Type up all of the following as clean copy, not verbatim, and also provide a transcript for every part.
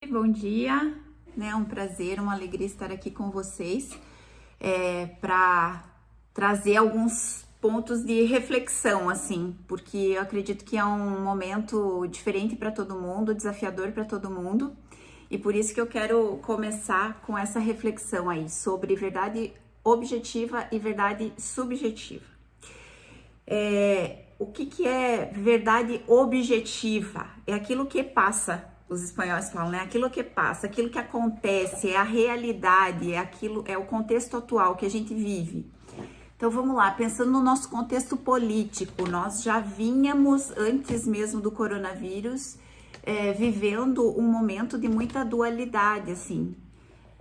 bom dia, né? É um prazer, uma alegria estar aqui com vocês para trazer alguns pontos de reflexão, assim, porque eu acredito que é um momento diferente para todo mundo, desafiador para todo mundo, e por isso que eu quero começar com essa reflexão aí sobre verdade objetiva e verdade subjetiva. O que é verdade objetiva? É aquilo que passa, os espanhóis falam, né? Aquilo que passa, aquilo que acontece, é a realidade, é o contexto atual que a gente vive. Então vamos lá, pensando no nosso contexto político, nós já vínhamos, antes mesmo do coronavírus, vivendo um momento de muita dualidade, assim.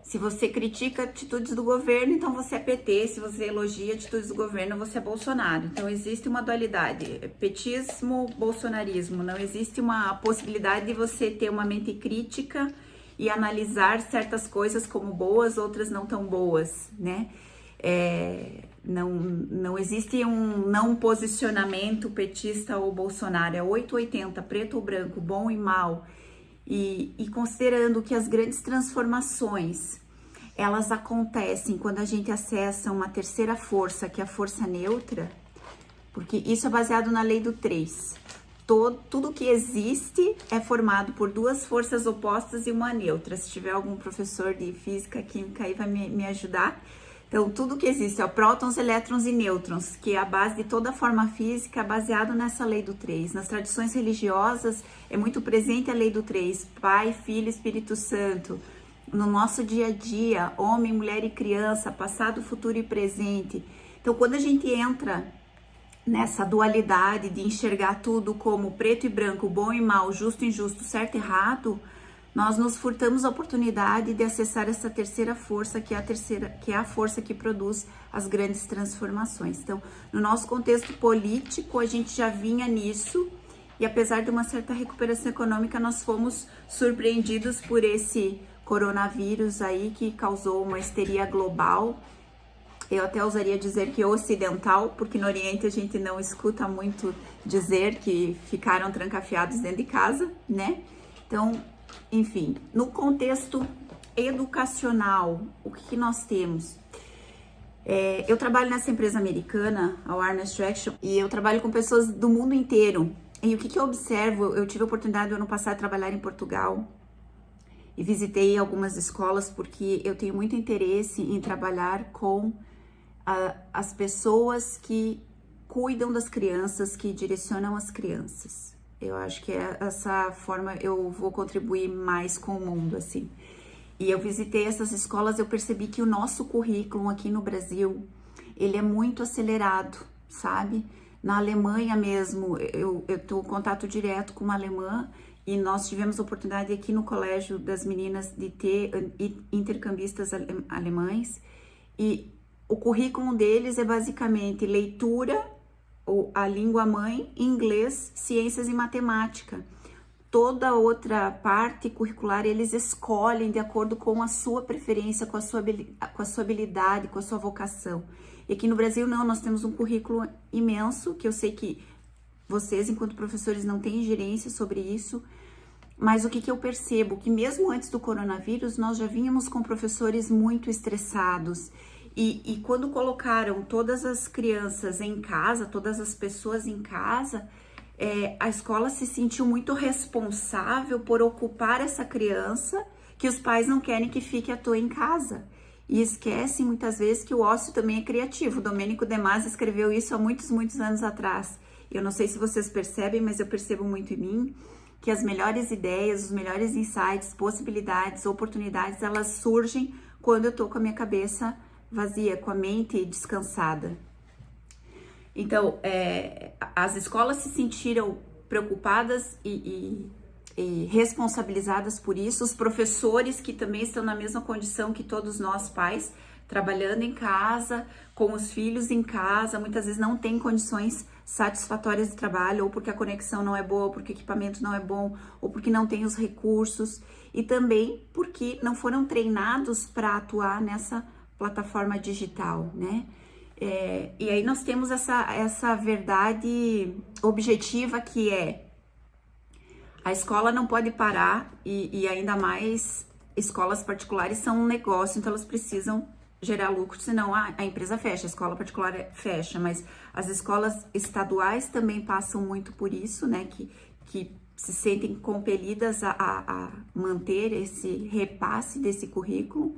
Se você critica atitudes do governo, então você é PT. Se você elogia atitudes do governo, você é Bolsonaro. Então existe uma dualidade, petismo, bolsonarismo. Não existe uma possibilidade de você ter uma mente crítica e analisar certas coisas como boas, outras não tão boas, né? Não existe um não posicionamento petista ou Bolsonaro. É 880, preto ou branco, bom e mal. E considerando que as grandes transformações, elas acontecem quando a gente acessa uma terceira força, que é a força neutra, porque isso é baseado na lei do 3. Tudo que existe é formado por duas forças opostas e uma neutra. Se tiver algum professor de física, química aí vai me ajudar. Então, tudo que existe, prótons, elétrons e nêutrons, que é a base de toda a forma física, baseado nessa lei do 3. Nas tradições religiosas, é muito presente a lei do 3, Pai, Filho, Espírito Santo. No nosso dia a dia, homem, mulher e criança, passado, futuro e presente. Então, quando a gente entra nessa dualidade de enxergar tudo como preto e branco, bom e mal, justo e injusto, certo e errado, nós nos furtamos a oportunidade de acessar essa terceira força, que é a força que produz as grandes transformações. Então, no nosso contexto político, a gente já vinha nisso, e apesar de uma certa recuperação econômica, nós fomos surpreendidos por esse coronavírus aí que causou uma histeria global. Eu até ousaria dizer que ocidental, porque no Oriente a gente não escuta muito dizer que ficaram trancafiados dentro de casa, né? Então, enfim, no contexto educacional, o que nós temos? Eu trabalho nessa empresa americana, a Awareness Traction, e eu trabalho com pessoas do mundo inteiro. E o que eu observo? Eu tive a oportunidade no ano passado de trabalhar em Portugal e visitei algumas escolas porque eu tenho muito interesse em trabalhar com as pessoas que cuidam das crianças, que direcionam as crianças. Eu acho que essa forma eu vou contribuir mais com o mundo, assim. E eu visitei essas escolas, eu percebi que o nosso currículo aqui no Brasil, ele é muito acelerado, sabe? Na Alemanha mesmo, eu tô em contato direto com uma alemã e nós tivemos a oportunidade aqui no colégio das meninas de ter intercambistas alemães, e o currículo deles é basicamente leitura, ou a língua mãe, inglês, ciências e matemática. Toda outra parte curricular eles escolhem de acordo com a sua preferência, com a sua habilidade, com a sua vocação. E aqui no Brasil não, nós temos um currículo imenso, que eu sei que vocês, enquanto professores, não têm gerência sobre isso, mas o que eu percebo? Que mesmo antes do coronavírus, nós já vínhamos com professores muito estressados. E quando colocaram todas as crianças em casa, todas as pessoas em casa, a escola se sentiu muito responsável por ocupar essa criança, que os pais não querem que fique à toa em casa. E esquecem muitas vezes que o ócio também é criativo. O Domênico De Masi escreveu isso há muitos anos atrás. Eu não sei se vocês percebem, mas eu percebo muito em mim que as melhores ideias, os melhores insights, possibilidades, oportunidades, elas surgem quando eu tô com a minha cabeça vazia, com a mente descansada. Então, as escolas se sentiram preocupadas e responsabilizadas por isso, os professores que também estão na mesma condição que todos nós pais, trabalhando em casa, com os filhos em casa, muitas vezes não tem condições satisfatórias de trabalho, ou porque a conexão não é boa, ou porque o equipamento não é bom, ou porque não tem os recursos, e também porque não foram treinados para atuar nessa plataforma digital, né? E aí nós temos essa verdade objetiva que é A escola não pode parar e ainda mais escolas particulares são um negócio, então elas precisam gerar lucro, senão a empresa fecha, a escola particular fecha, mas as escolas estaduais também passam muito por isso, né, que se sentem compelidas a manter esse repasse desse currículo,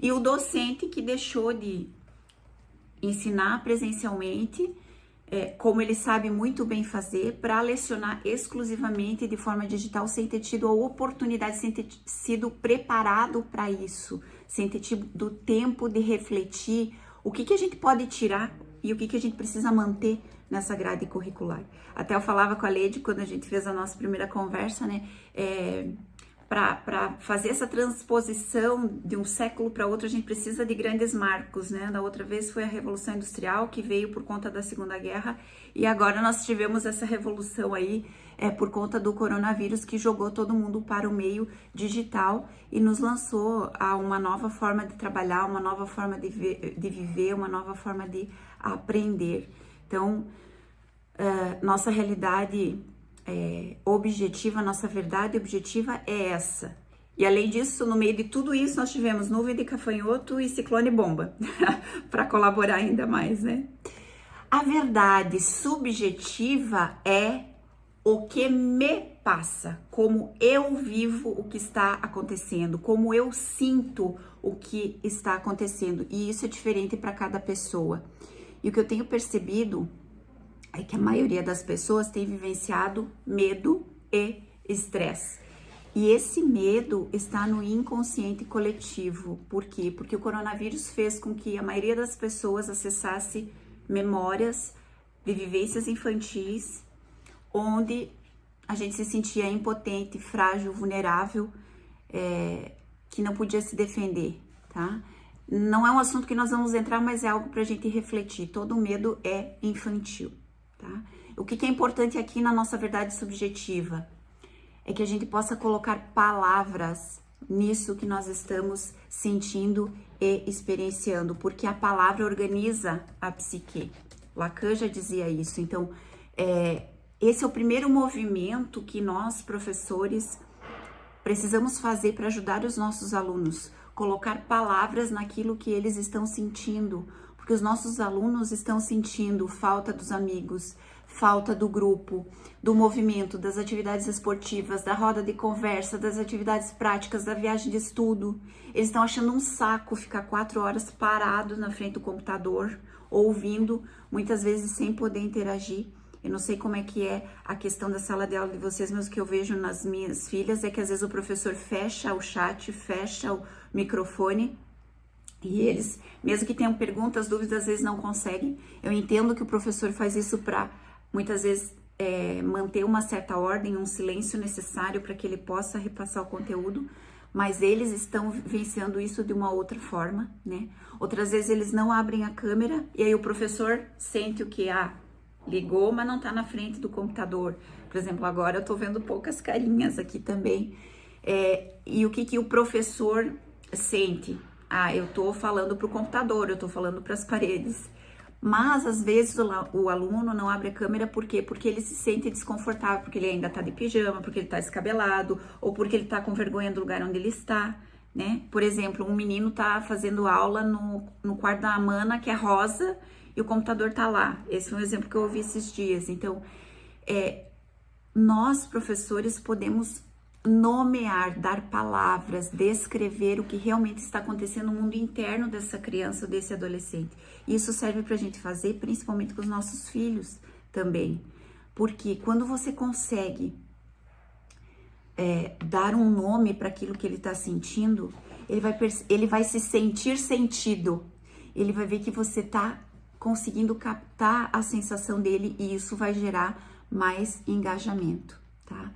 e o docente que deixou de ensinar presencialmente, como ele sabe muito bem fazer, para lecionar exclusivamente de forma digital, sem ter tido a oportunidade, sem ter sido preparado para isso, sem ter tido tempo de refletir o que a gente pode tirar e o que a gente precisa manter nessa grade curricular. Até eu falava com a Leide quando a gente fez a nossa primeira conversa, né? Para fazer essa transposição de um século para outro, a gente precisa de grandes marcos, né? Da outra vez foi a Revolução Industrial, que veio por conta da Segunda Guerra, e agora nós tivemos essa revolução aí, por conta do coronavírus, que jogou todo mundo para o meio digital e nos lançou a uma nova forma de trabalhar, uma nova forma de viver, uma nova forma de aprender. Então, nossa realidade objetiva, nossa verdade objetiva é essa. E além disso, no meio de tudo isso, nós tivemos nuvem de gafanhoto e ciclone bomba, para colaborar ainda mais, né? A verdade subjetiva é o que me passa, como eu vivo o que está acontecendo, como eu sinto o que está acontecendo. E isso é diferente para cada pessoa. E o que eu tenho percebido é que a maioria das pessoas tem vivenciado medo e estresse. E esse medo está no inconsciente coletivo. Por quê? Porque o coronavírus fez com que a maioria das pessoas acessasse memórias de vivências infantis, onde a gente se sentia impotente, frágil, vulnerável, que não podia se defender, tá? Não é um assunto que nós vamos entrar, mas é algo para a gente refletir. Todo medo é infantil. Tá? O que é importante aqui na nossa verdade subjetiva é que a gente possa colocar palavras nisso que nós estamos sentindo e experienciando, porque a palavra organiza a psique. Lacan já dizia isso. Então, esse é o primeiro movimento que nós, professores, precisamos fazer para ajudar os nossos alunos, colocar palavras naquilo que eles estão sentindo, porque os nossos alunos estão sentindo falta dos amigos, falta do grupo, do movimento, das atividades esportivas, da roda de conversa, das atividades práticas, da viagem de estudo. Eles estão achando um saco ficar 4 horas parados na frente do computador, ouvindo, muitas vezes sem poder interagir. Eu não sei como é que é a questão da sala de aula de vocês, mas o que eu vejo nas minhas filhas é que às vezes o professor fecha o chat, fecha o microfone, e eles, mesmo que tenham perguntas, dúvidas, às vezes não conseguem. Eu entendo que o professor faz isso para, muitas vezes, manter uma certa ordem, um silêncio necessário para que ele possa repassar o conteúdo, mas eles estão vivenciando isso de uma outra forma, né? Outras vezes eles não abrem a câmera e aí o professor sente o que? Ligou, mas não tá na frente do computador. Por exemplo, agora eu tô vendo poucas carinhas aqui também. E o que o professor sente? Eu tô falando pro computador, eu tô falando para as paredes. Mas, às vezes, o aluno não abre a câmera, por quê? Porque ele se sente desconfortável, porque ele ainda tá de pijama, porque ele tá descabelado, ou porque ele tá com vergonha do lugar onde ele está, né? Por exemplo, um menino tá fazendo aula no quarto da Amana, que é rosa, e o computador tá lá. Esse foi um exemplo que eu ouvi esses dias. Então, nós, professores, podemos nomear, dar palavras, descrever o que realmente está acontecendo no mundo interno dessa criança ou desse adolescente. Isso serve para a gente fazer, principalmente com os nossos filhos também. Porque quando você consegue dar um nome para aquilo que ele está sentindo, ele vai se sentir sentido. Ele vai ver que você está conseguindo captar a sensação dele e isso vai gerar mais engajamento, tá?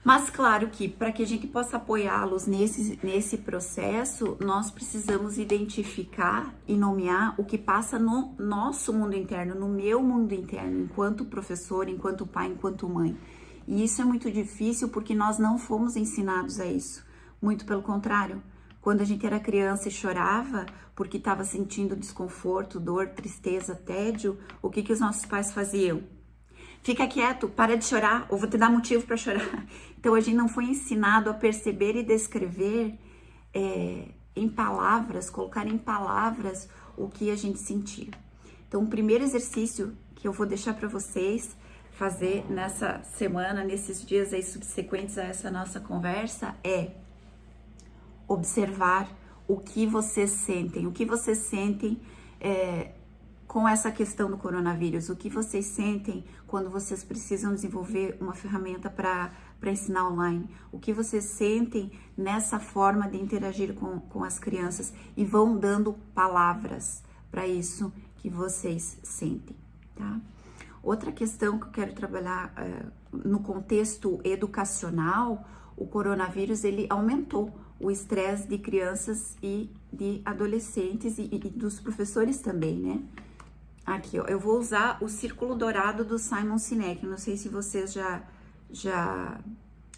Mas claro que para que a gente possa apoiá-los nesse processo, nós precisamos identificar e nomear o que passa no nosso mundo interno, no meu mundo interno, enquanto professor, enquanto pai, enquanto mãe. E isso é muito difícil porque nós não fomos ensinados a isso. Muito pelo contrário, quando a gente era criança e chorava porque estava sentindo desconforto, dor, tristeza, tédio, o que os nossos pais faziam? fica quieto, para de chorar, ou vou te dar motivo para chorar. Então a gente não foi ensinado a perceber e descrever em palavras, colocar em palavras o que a gente sentia. Então o primeiro exercício que eu vou deixar para vocês fazer nessa semana, nesses dias aí subsequentes a essa nossa conversa, é observar o que vocês sentem com essa questão do coronavírus, o que vocês sentem quando vocês precisam desenvolver uma ferramenta para ensinar online, o que vocês sentem nessa forma de interagir com as crianças, e vão dando palavras para isso que vocês sentem, tá? Outra questão que eu quero trabalhar no contexto educacional, o coronavírus ele aumentou o estresse de crianças e de adolescentes e dos professores também, né? Aqui, ó, eu vou usar o círculo dourado do Simon Sinek, não sei se vocês já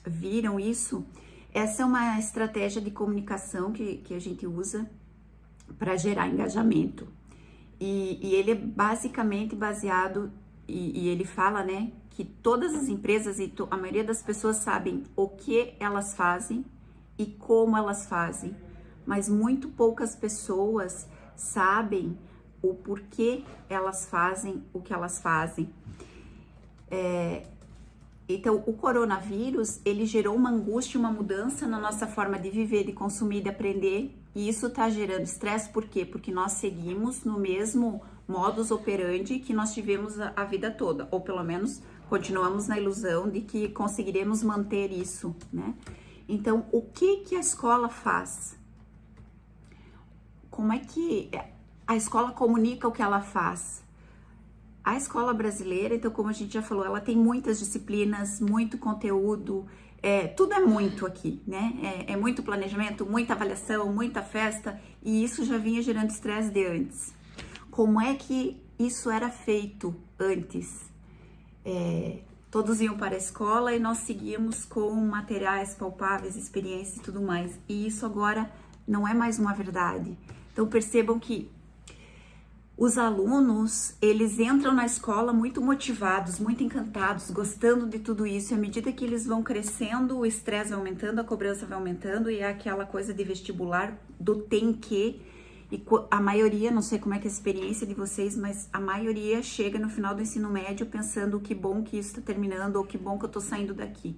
viram isso. Essa é uma estratégia de comunicação que a gente usa para gerar engajamento. E ele é basicamente baseado, e ele fala, né, que todas as empresas e a maioria das pessoas sabem o que elas fazem e como elas fazem, mas muito poucas pessoas sabem o porquê elas fazem o que elas fazem. Então, o coronavírus, ele gerou uma angústia, uma mudança na nossa forma de viver, de consumir, de aprender, e isso está gerando estresse. Por quê? Porque nós seguimos no mesmo modus operandi que nós tivemos a vida toda, ou pelo menos continuamos na ilusão de que conseguiremos manter isso, né? Então, o que a escola faz? Como é que a escola comunica o que ela faz? A escola brasileira, então, como a gente já falou, ela tem muitas disciplinas, muito conteúdo, tudo é muito aqui, né? É muito planejamento, muita avaliação, muita festa, e isso já vinha gerando estresse de antes. Como é que isso era feito antes? Todos iam para a escola e nós seguíamos com materiais palpáveis, experiências e tudo mais. E isso agora não é mais uma verdade. Então percebam que os alunos, eles entram na escola muito motivados, muito encantados, gostando de tudo isso. E à medida que eles vão crescendo, o estresse vai aumentando, a cobrança vai aumentando, e é aquela coisa de vestibular, do tem que. E a maioria, não sei como é que é a experiência de vocês, mas a maioria chega no final do ensino médio pensando que bom que isso está terminando, ou que bom que eu tô saindo daqui.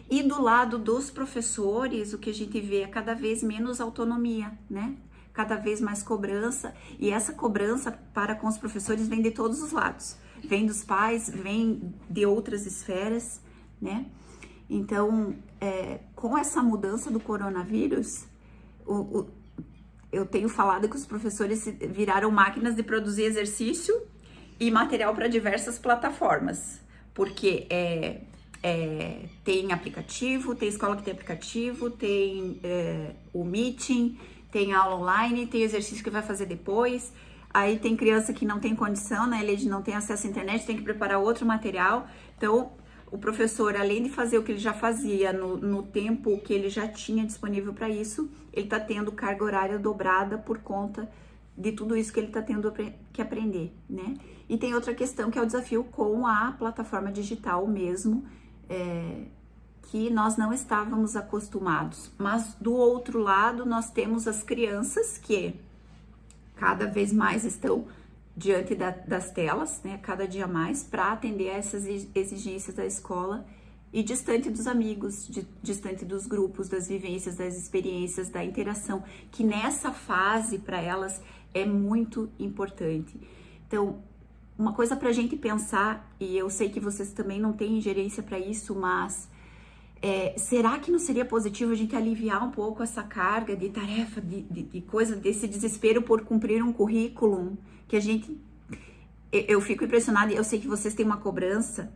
E do lado dos professores, o que a gente vê é cada vez menos autonomia, né? Cada vez mais cobrança, e essa cobrança para com os professores vem de todos os lados. Vem dos pais, vem de outras esferas, né? Então, com essa mudança do coronavírus, eu tenho falado que os professores viraram máquinas de produzir exercício e material para diversas plataformas, porque tem aplicativo, tem escola que tem aplicativo, tem o Meeting, tem aula online, tem exercício que vai fazer depois, aí tem criança que não tem condição, né, ele não tem acesso à internet, tem que preparar outro material. Então, o professor, além de fazer o que ele já fazia no tempo que ele já tinha disponível para isso, ele está tendo carga horária dobrada por conta de tudo isso que ele está tendo que aprender, né? E tem outra questão que é o desafio com a plataforma digital mesmo, que nós não estávamos acostumados. Mas do outro lado, nós temos as crianças que cada vez mais estão diante das telas, né, cada dia mais, para atender a essas exigências da escola e distante dos amigos, distante dos grupos, das vivências, das experiências, da interação, que nessa fase para elas é muito importante. Então, uma coisa para a gente pensar, e eu sei que vocês também não têm ingerência para isso, mas será que não seria positivo a gente aliviar um pouco essa carga de tarefa, de coisa, desse desespero por cumprir um currículo, que a gente... Eu fico impressionada, e eu sei que vocês têm uma cobrança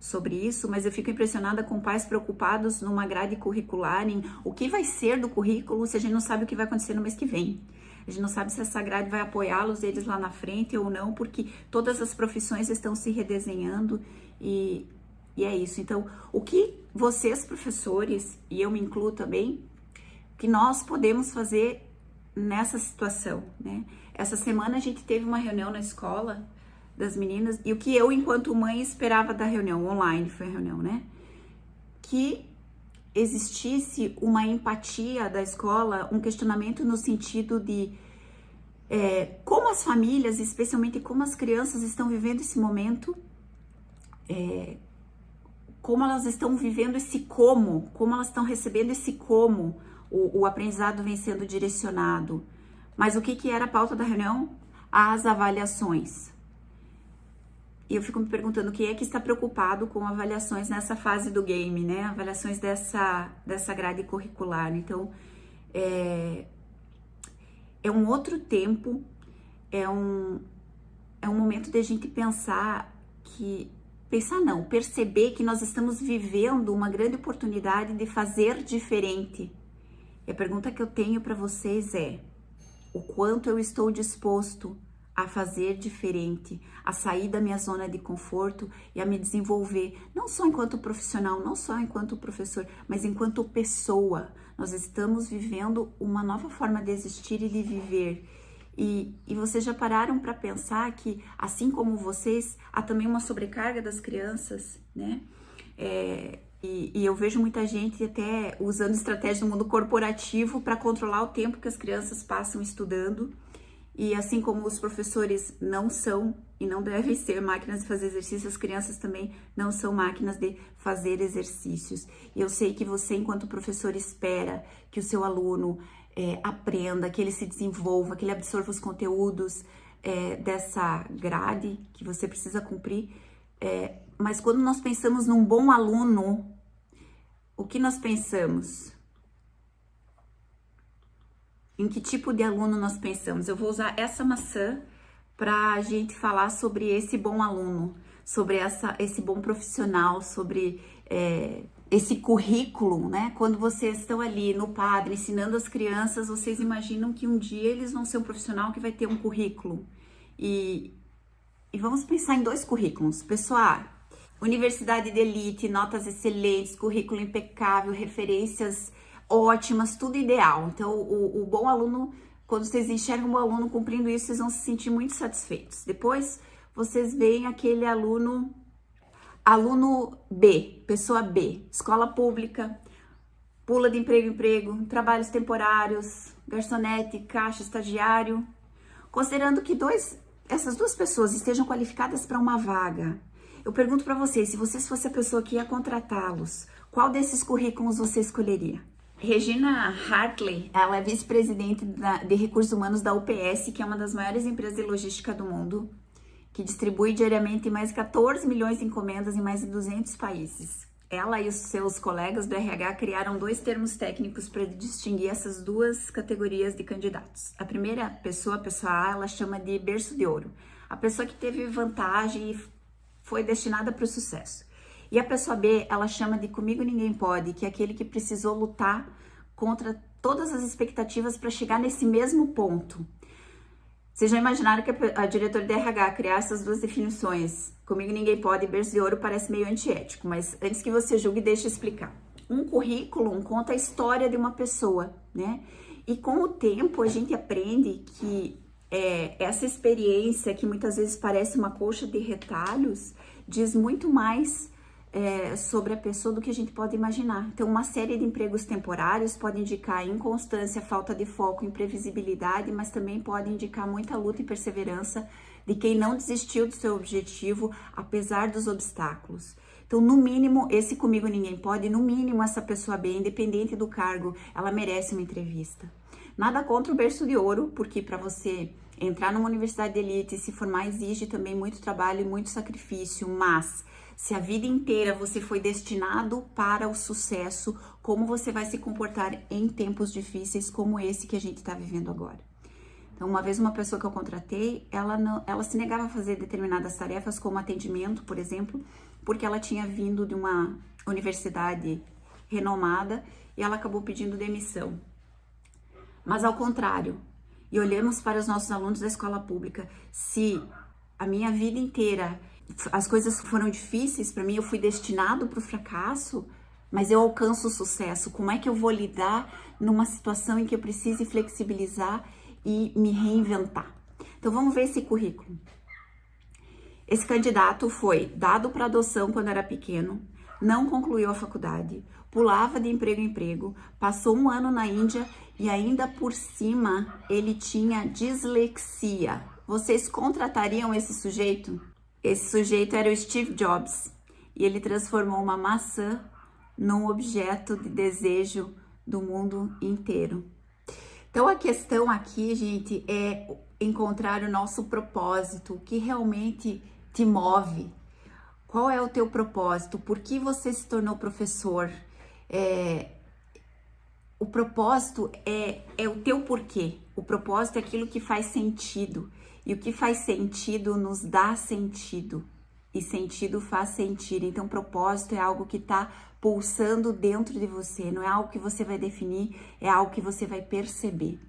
sobre isso, mas eu fico impressionada com pais preocupados numa grade curricular, em o que vai ser do currículo se a gente não sabe o que vai acontecer no mês que vem. A gente não sabe se essa grade vai apoiá-los eles lá na frente ou não, porque todas as profissões estão se redesenhando e é isso. Então, o que vocês, professores, e eu me incluo também, que nós podemos fazer nessa situação, né? Essa semana a gente teve uma reunião na escola, das meninas, e o que eu, enquanto mãe, esperava da reunião, online foi a reunião, né? Que existisse uma empatia da escola, um questionamento no sentido de como as famílias, especialmente como as crianças estão vivendo esse momento, como elas estão vivendo esse como elas estão recebendo esse o aprendizado vem sendo direcionado. Mas o que era a pauta da reunião? As avaliações. E eu fico me perguntando quem é que está preocupado com avaliações nessa fase do game, né? Avaliações dessa grade curricular. Então, é um outro tempo, é um momento de a gente perceber que nós estamos vivendo uma grande oportunidade de fazer diferente. E a pergunta que eu tenho para vocês é: o quanto eu estou disposto a fazer diferente, a sair da minha zona de conforto e a me desenvolver, não só enquanto profissional, não só enquanto professor, mas enquanto pessoa. Nós estamos vivendo uma nova forma de existir e de viver. E vocês já pararam para pensar que, assim como vocês, há também uma sobrecarga das crianças, né? E eu vejo muita gente até usando estratégia no mundo corporativo para controlar o tempo que as crianças passam estudando. E assim como os professores não são e não devem ser máquinas de fazer exercícios, as crianças também não são máquinas de fazer exercícios. E eu sei que você, enquanto professor, espera que o seu aluno aprenda, que ele se desenvolva, que ele absorva os conteúdos dessa grade que você precisa cumprir. Mas quando nós pensamos num bom aluno, o que nós pensamos? Em que tipo de aluno nós pensamos? Eu vou usar essa maçã para a gente falar sobre esse bom aluno, sobre esse bom profissional, sobre esse currículo, né? Quando vocês estão ali no Padre ensinando as crianças, vocês imaginam que um dia eles vão ser um profissional que vai ter um currículo. E vamos pensar em 2 currículos. Pessoal, universidade de elite, notas excelentes, currículo impecável, referências ótimas, tudo ideal. Então, o bom aluno, quando vocês enxergam um bom aluno cumprindo isso, vocês vão se sentir muito satisfeitos. Depois, vocês veem aquele aluno B, pessoa B, escola pública, pula de emprego em emprego, trabalhos temporários, garçonete, caixa, estagiário. Considerando que essas 2 pessoas estejam qualificadas para uma vaga, eu pergunto para vocês, se vocês fossem a pessoa que ia contratá-los, qual desses currículos você escolheria? Regina Hartley, ela é vice-presidente de recursos humanos da UPS, que é uma das maiores empresas de logística do mundo, que distribui diariamente mais de 14 milhões de encomendas em mais de 200 países. Ela e os seus colegas do RH criaram 2 termos técnicos para distinguir essas 2 categorias de candidatos. A primeira pessoa, a pessoa A, ela chama de berço de ouro. A pessoa que teve vantagem e foi destinada para o sucesso. E a pessoa B, ela chama de comigo ninguém pode, que é aquele que precisou lutar contra todas as expectativas para chegar nesse mesmo ponto. Vocês já imaginaram que a diretora de RH criar essas 2 definições? Comigo ninguém pode e berço de ouro parece meio antiético, mas antes que você julgue, deixa eu explicar. Um currículo conta a história de uma pessoa, né? E com o tempo a gente aprende que essa experiência, que muitas vezes parece uma colcha de retalhos, diz muito mais sobre a pessoa do que a gente pode imaginar. Então, uma série de empregos temporários pode indicar inconstância, falta de foco, imprevisibilidade, mas também pode indicar muita luta e perseverança de quem não desistiu do seu objetivo, apesar dos obstáculos. Então, no mínimo, esse comigo ninguém pode, no mínimo, essa pessoa bem, independente do cargo, ela merece uma entrevista. Nada contra o berço de ouro, porque para você entrar numa universidade de elite e se formar exige também muito trabalho e muito sacrifício, mas se a vida inteira você foi destinado para o sucesso, como você vai se comportar em tempos difíceis como esse que a gente está vivendo agora? Então, uma vez uma pessoa que eu contratei, ela se negava a fazer determinadas tarefas, como atendimento, por exemplo, porque ela tinha vindo de uma universidade renomada e ela acabou pedindo demissão. Mas ao contrário, e olhamos para os nossos alunos da escola pública, se a minha vida inteira as coisas foram difíceis para mim, eu fui destinado para o fracasso, mas eu alcanço o sucesso. Como é que eu vou lidar numa situação em que eu precise flexibilizar e me reinventar? Então vamos ver esse currículo. Esse candidato foi dado para adoção quando era pequeno, não concluiu a faculdade, pulava de emprego em emprego, passou 1 ano na Índia e ainda por cima ele tinha dislexia. Vocês contratariam esse sujeito? Esse sujeito era o Steve Jobs e ele transformou uma maçã num objeto de desejo do mundo inteiro. Então a questão aqui, gente, é encontrar o nosso propósito, o que realmente te move. Qual é o teu propósito? Por que você se tornou professor? O propósito é o teu porquê. O propósito é aquilo que faz sentido. E o que faz sentido nos dá sentido. E sentido faz sentir. Então, propósito é algo que está pulsando dentro de você. Não é algo que você vai definir, é algo que você vai perceber.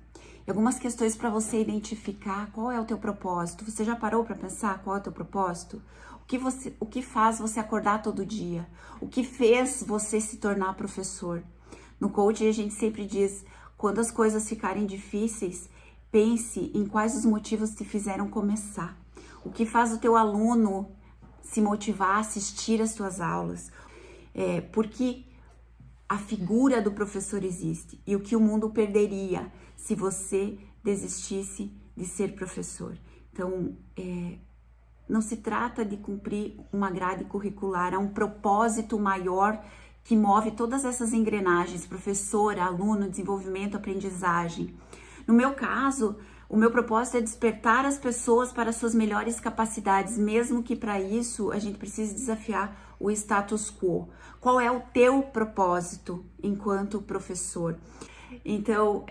E algumas questões para você identificar qual é o teu propósito. Você já parou para pensar qual é o teu propósito? O que faz você acordar todo dia? O que fez você se tornar professor? No coaching a gente sempre diz, quando as coisas ficarem difíceis, pense em quais os motivos te fizeram começar. O que faz o teu aluno se motivar a assistir às tuas aulas? Porque a figura do professor existe e o que o mundo perderia se você desistisse de ser professor. Então, não se trata de cumprir uma grade curricular, há um propósito maior que move todas essas engrenagens, professor, aluno, desenvolvimento, aprendizagem. No meu caso, o meu propósito é despertar as pessoas para suas melhores capacidades, mesmo que para isso a gente precise desafiar o status quo. Qual é o teu propósito enquanto professor? Então,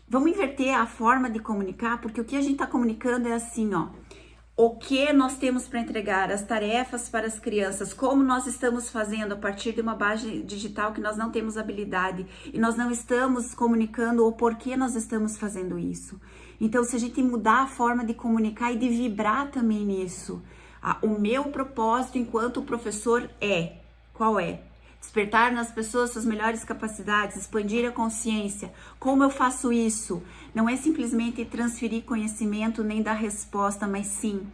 vamos inverter a forma de comunicar, porque o que a gente está comunicando é assim, ó. O que nós temos para entregar, as tarefas para as crianças, como nós estamos fazendo a partir de uma base digital que nós não temos habilidade e nós não estamos comunicando o porquê nós estamos fazendo isso. Então, se a gente mudar a forma de comunicar e de vibrar também nisso, o meu propósito enquanto professor qual é? Despertar nas pessoas suas melhores capacidades, expandir a consciência. Como eu faço isso? Não é simplesmente transferir conhecimento nem dar resposta, mas sim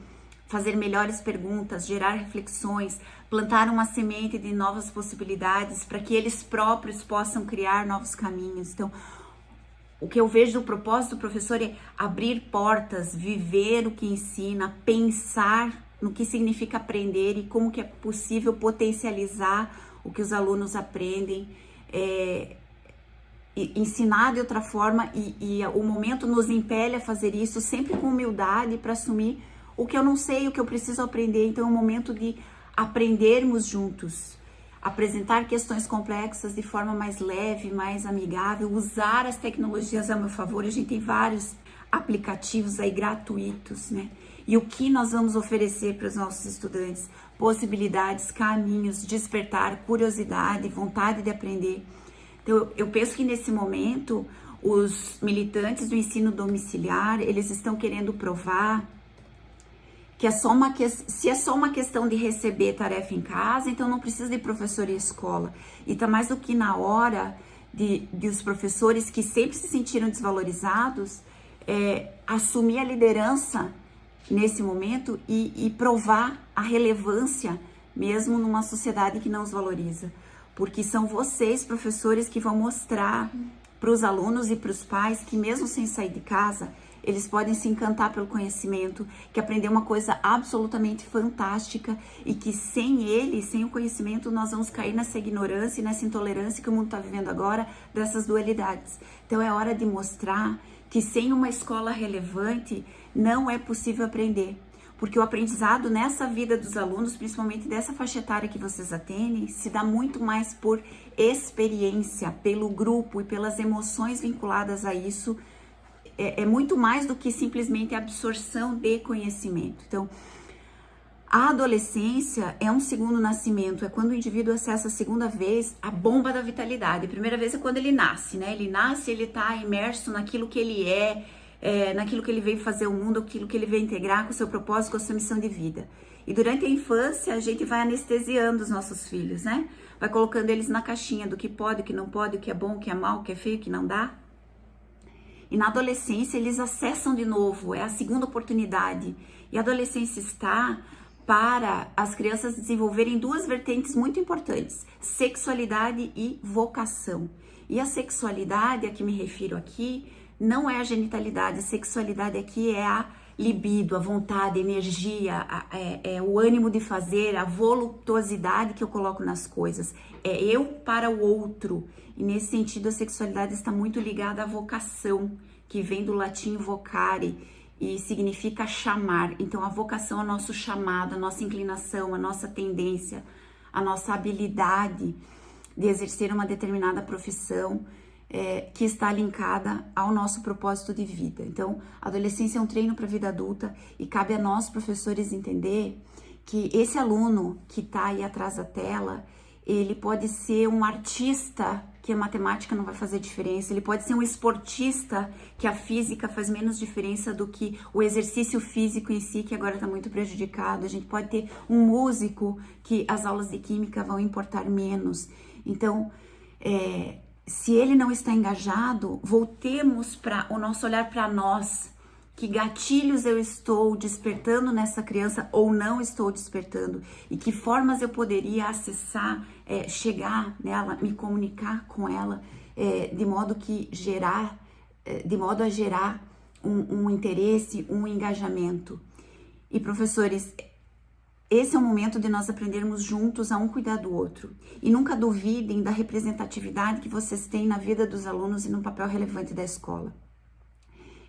fazer melhores perguntas, gerar reflexões, plantar uma semente de novas possibilidades para que eles próprios possam criar novos caminhos. Então, o que eu vejo do propósito do professor é abrir portas, viver o que ensina, pensar no que significa aprender e como que é possível potencializar o que os alunos aprendem, ensinar de outra forma e o momento nos impele a fazer isso sempre com humildade para assumir o que eu não sei, o que eu preciso aprender. Então é um momento de aprendermos juntos, apresentar questões complexas de forma mais leve, mais amigável, usar as tecnologias a meu favor. A gente tem vários aplicativos aí gratuitos, né? E o que nós vamos oferecer para os nossos estudantes? Possibilidades, caminhos, despertar, curiosidade, vontade de aprender. Então, eu penso que nesse momento, os militantes do ensino domiciliar, eles estão querendo provar que se é só uma questão de receber tarefa em casa, então não precisa de professor e escola. E tá mais do que na hora de os professores que sempre se sentiram desvalorizados, assumir a liderança nesse momento e provar a relevância mesmo numa sociedade que não os valoriza. Porque são vocês, professores, que vão mostrar para os alunos e para os pais que mesmo sem sair de casa, eles podem se encantar pelo conhecimento, que aprender uma coisa absolutamente fantástica e que sem ele, sem o conhecimento, nós vamos cair nessa ignorância e nessa intolerância que o mundo está vivendo agora, dessas dualidades. Então é hora de mostrar que sem uma escola relevante não é possível aprender. Porque o aprendizado nessa vida dos alunos, principalmente dessa faixa etária que vocês atendem, se dá muito mais por experiência, pelo grupo e pelas emoções vinculadas a isso. É muito mais do que simplesmente a absorção de conhecimento. Então, a adolescência é um segundo nascimento, é quando o indivíduo acessa a segunda vez a bomba da vitalidade. A primeira vez é quando ele nasce, né? Ele nasce, ele está imerso naquilo que ele naquilo que ele veio fazer ao mundo, aquilo que ele veio integrar com o seu propósito, com a sua missão de vida. E durante a infância, a gente vai anestesiando os nossos filhos, né? Vai colocando eles na caixinha do que pode, o que não pode, o que é bom, o que é mal, o que é feio, o que não dá. E na adolescência eles acessam de novo, é a segunda oportunidade. E a adolescência está para as crianças desenvolverem duas vertentes muito importantes: sexualidade e vocação. E a sexualidade a que me refiro aqui não é a genitalidade, a sexualidade aqui é a libido, a vontade, a energia, o ânimo de fazer, a voluptuosidade que eu coloco nas coisas. É eu para o outro. E nesse sentido a sexualidade está muito ligada à vocação, que vem do latim vocare e significa chamar. Então a vocação é o nosso chamado, a nossa inclinação, a nossa tendência, a nossa habilidade de exercer uma determinada profissão, que está linkada ao nosso propósito de vida. Então, a adolescência é um treino para a vida adulta e cabe a nós, professores, entender que esse aluno que está aí atrás da tela, ele pode ser um artista que a matemática não vai fazer diferença, ele pode ser um esportista que a física faz menos diferença do que o exercício físico em si, que agora está muito prejudicado. A gente pode ter um músico que as aulas de química vão importar menos. Então, se ele não está engajado, voltemos para o nosso olhar para nós. Que gatilhos eu estou despertando nessa criança ou não estou despertando? E que formas eu poderia acessar, chegar nela, me comunicar com ela, de modo a gerar um interesse, um engajamento. E professores, esse é o momento de nós aprendermos juntos a um cuidar do outro. E nunca duvidem da representatividade que vocês têm na vida dos alunos e no papel relevante da escola.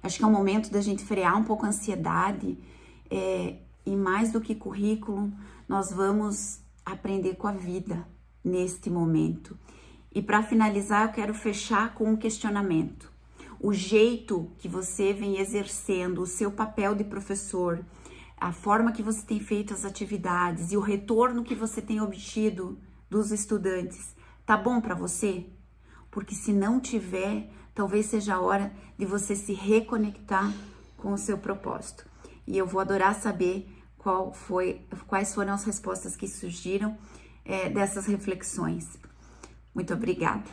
Acho que é um momento da gente frear um pouco a ansiedade, e mais do que currículo, nós vamos aprender com a vida neste momento. E para finalizar, eu quero fechar com um questionamento. O jeito que você vem exercendo o seu papel de professor, a forma que você tem feito as atividades e o retorno que você tem obtido dos estudantes, tá bom para você? Porque se não tiver, talvez seja a hora de você se reconectar com o seu propósito. E eu vou adorar saber quais foram as respostas que surgiram dessas reflexões. Muito obrigada.